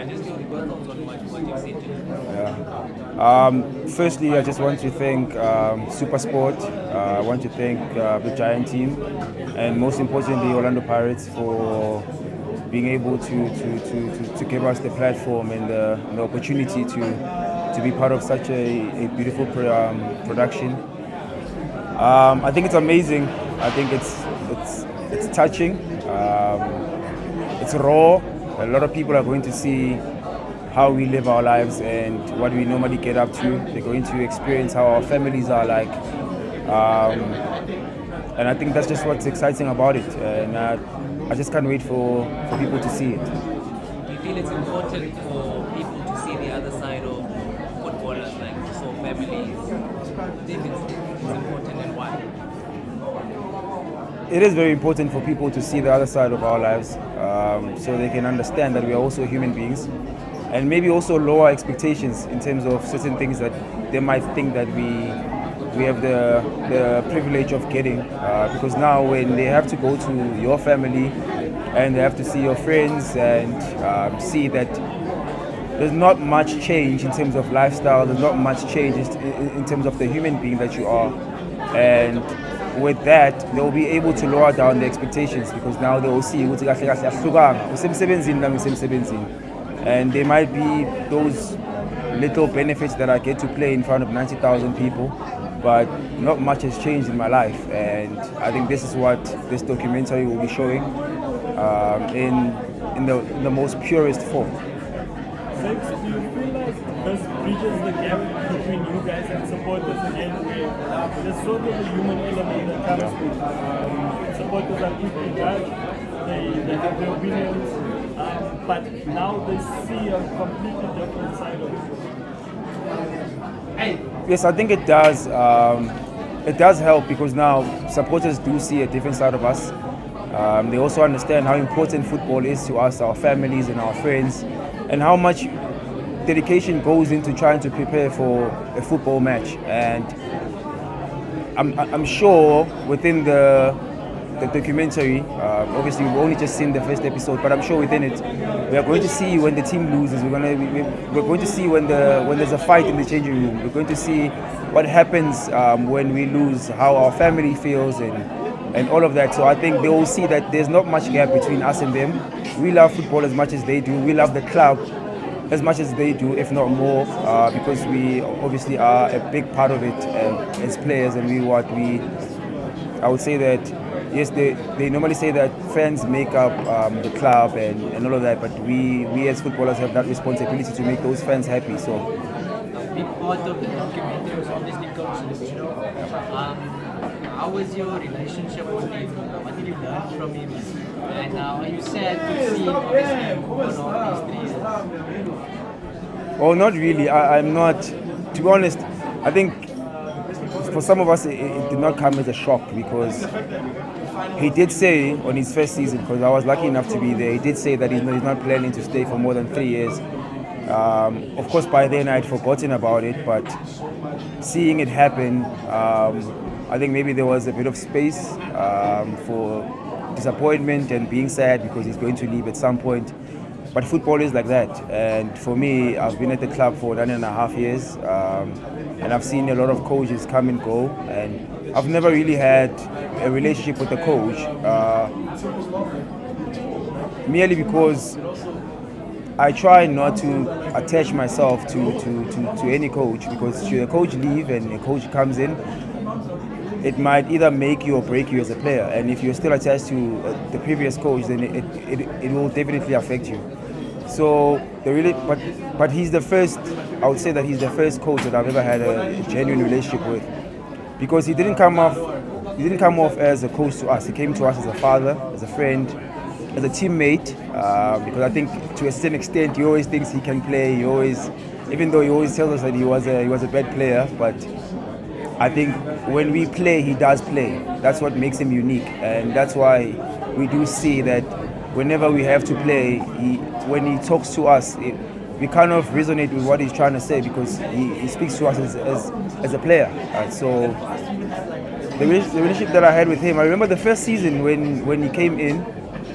Yeah, just your thoughts on what you've seen today. Firstly, I just want to thank SuperSport. I want to thank the Giant team, and most importantly, Orlando Pirates for being able to give us the platform and the opportunity to be part of such a beautiful production. I think it's amazing. I think it's touching. It's raw. A lot of people are going to see how we live our lives and what we normally get up to. They're going to experience how our families are like. And I think that's just what's exciting about it. And I just can't wait for people to see it. Do you feel it's important for people to see the other side of footballers, like so families? Do you think it's important and why? It is very important for people to see the other side of our lives, so they can understand that we are also human beings, and maybe also lower expectations in terms of certain things that they might think that we have the privilege of getting, because now when they have to go to your family and they have to see your friends and see that there's not much change in terms of lifestyle, there's not much change in terms of the human being that you are, and with that they'll be able to lower down the expectations, because now they will see ukuthi kahle kahle asihlukanga, usemsebenzini nami ngisemsebenzini, and there might be those little benefits that I get to play in front of 90,000 people, but not much has changed in my life. And I think this is what this documentary will be showing, in the most purest form. Six, do you feel like this bridges the gap between you guys and supporters again? Where there's sort of a human element that comes with supporters are equally judged, they have their opinions, but now they see a completely different side of it. Yes, I think it does. It does help because now supporters do see a different side of us. They also understand how important football is to us, our families and our friends, and how much dedication goes into trying to prepare for a football match. And I'm sure within the documentary, obviously we've only just seen the first episode, but I'm sure within it we are going to see when the team loses. We're going to see when there's a fight in the changing room. We're going to see what happens when we lose, how our family feels, and all of that. So I think they will see that there's not much gap between us and them. We love football as much as they do. We love the club as much as they do, if not more, because we obviously are a big part of it as players, and I would say that yes, they normally say that fans make up the club and all of that, but we as footballers have that responsibility to make those fans happy. So A big part of the documentary was obviously Coach Riveiro. How was your relationship with him? What did you learn from him? And are you sad to see him obviously move on all these 3 years? Oh, not really. I'm not. To be honest, I think for some of us it did not come as a shock, because he did say on his first season, because I was lucky enough to be there, he did say that he's not planning to stay for more than 3 years. Of course, by then I'd forgotten about it, but seeing it happen, I think maybe there was a bit of space for disappointment and being sad because he's going to leave at some point. But football is like that, and for me, I've been at the club for 9.5 years, and I've seen a lot of coaches come and go, and I've never really had a relationship with a coach, merely because I try not to attach myself to any coach, because should a coach leave and a coach comes in, it might either make you or break you as a player. And if you're still attached to the previous coach, then it will definitely affect you. So but he's the first. I would say that he's the first coach that I've ever had a genuine relationship with, because he didn't come off as a coach to us. He came to us as a father, as a friend, as a teammate. Because I think to a certain extent he always thinks he can play. Even though he always tells us that he was a bad player, but I think when we play, he does play. That's what makes him unique, and that's why we do see that whenever we have to play, when he talks to us, we kind of resonate with what he's trying to say, because he speaks to us as a player. So the relationship that I had with him, I remember the first season when he came in,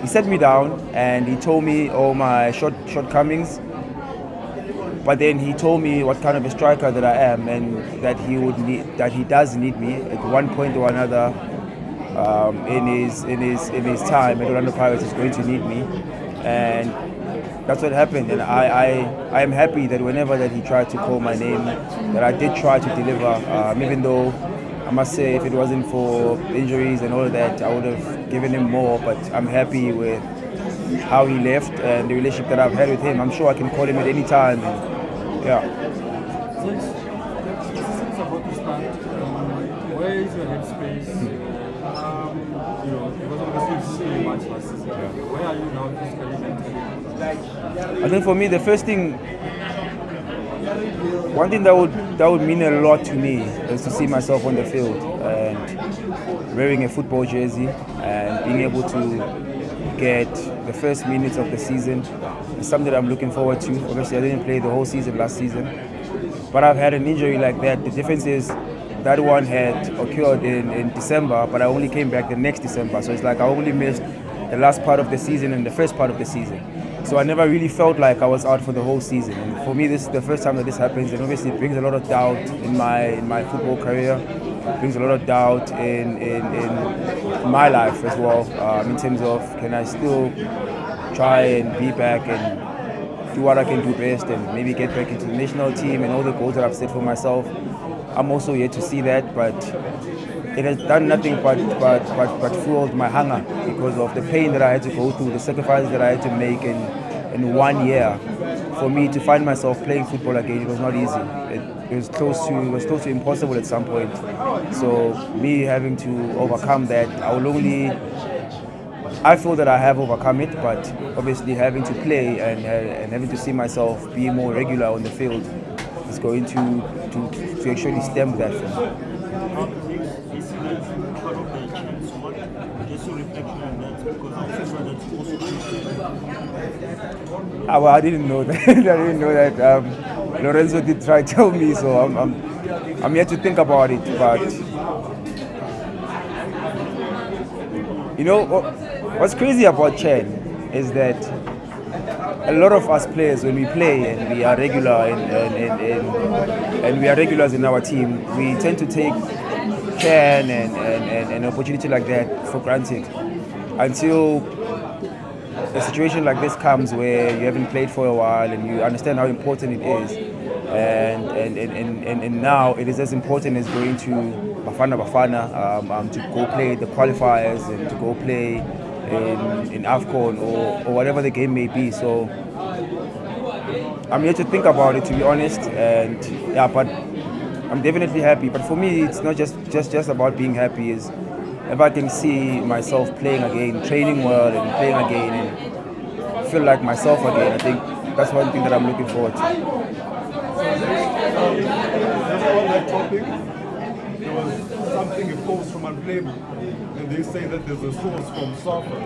he sat me down and he told me all my shortcomings. But then he told me what kind of a striker that I am, and that he does need me at one point or another in his time at Orlando Pirates. Is going to need me, and that's what happened. And I am happy that whenever that he tried to call my name, that I did try to deliver. Even though I must say, if it wasn't for injuries and all of that, I would have given him more. But I'm happy with how he left and the relationship that I've had with him. I'm sure I can call him at any time. And, yeah. Since it's about to start, where is your headspace? Because obviously you didn't play much last season. Where are you now physically, mentally? I think for me, the first thing, one thing that would mean a lot to me is to see myself on the field and wearing a football jersey and being able to get the first minutes of the season. It's something that I'm looking forward to. Obviously, I didn't play the whole season last season, but I've had an injury like that. The difference is that one had occurred in December, but I only came back the next December. So it's like I only missed the last part of the season and the first part of the season. So I never really felt like I was out for the whole season. And for me, this is the first time that this happens, and obviously it brings a lot of doubt in my football career. It brings a lot of doubt in my life as well, in terms of, can I still try and be back and do what I can do best and maybe get back into the national team and all the goals that I've set for myself. I'm also yet to see that, but it has done nothing but fueled my hunger because of the pain that I had to go through, the sacrifices that I had to make in 1 year. For me to find myself playing football again, it was not easy. It was close to impossible at some point. So me having to overcome that, I feel that I have overcome it, but obviously having to play and having to see myself be more regular on the field is going to actually stem that for me. Well, I didn't know that. I didn't know that. Lorenzo did try to tell me, so I'm yet to think about it. But you know what's crazy about Chen is that a lot of us players, when we play and we are regular and we are regulars in our team, we tend to take Chen and an opportunity like that for granted until a situation like this comes where you haven't played for a while and you understand how important it is, and now it is as important as going to Bafana to go play the qualifiers and to go play in AFCON or whatever the game may be. So I'm here to think about it, to be honest, and yeah, but I'm definitely happy. But for me, it's not just about being happy. Is if I can see myself playing again, training well and playing again and feel like myself again, I think that's one thing that I'm looking forward to. Just on that topic, there was something a post from Unplayable, and they say that there's a source from Safa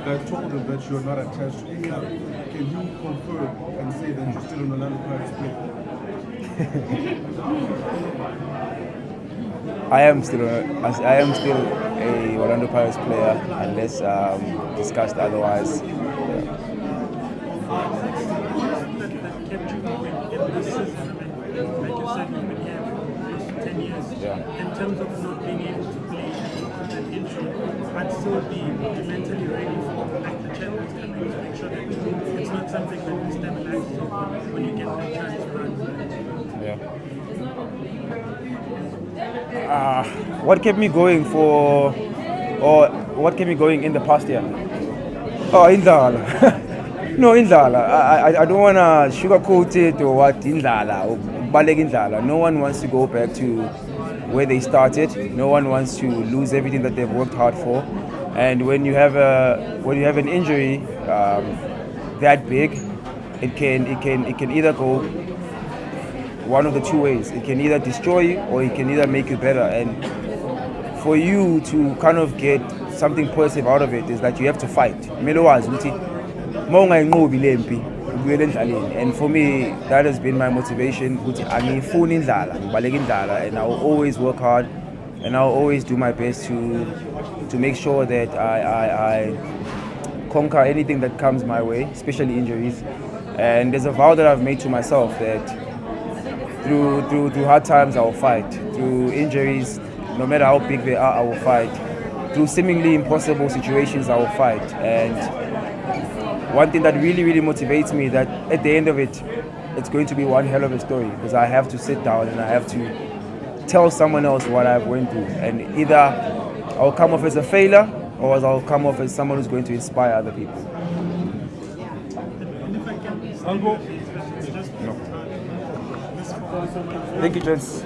that told them that you're not attached to the club. Can you confirm and say that you're still an Orlando Pirates player? I am still a Orlando Pirates player unless discussed otherwise. Kept you going in this season, like you said, you've been here for close to 10 years. Yeah. In terms of not being able to play with an injury, but still be mentally ready for like the champions coming to make sure that it's not something that destabilizes you when you get the chance to run. Yeah. What kept me going what kept me going in the past year? Oh, Indlala. No, Indlala. I don't want to sugarcoat it or what. Indlala. No one wants to go back to where they started. No one wants to lose everything that they've worked hard for. And when you have an injury that big, it can either go one of the two ways. It can either destroy you or it can either make you better. And for you to kind of get something positive out of it is that you have to fight. And for me, that has been my motivation. And I will always work hard and I will always do my best to make sure that conquer anything that comes my way, especially injuries. And there's a vow that I've made to myself that through hard times I will fight. Through injuries, no matter how big they are, I will fight. Through seemingly impossible situations, I will fight. And one thing that really, really motivates me that at the end of it, it's going to be one hell of a story, because I have to sit down and I have to tell someone else what I've went through. And either I'll come off as a failure or I'll come off as someone who's going to inspire other people. I'll go. Thank you, gents.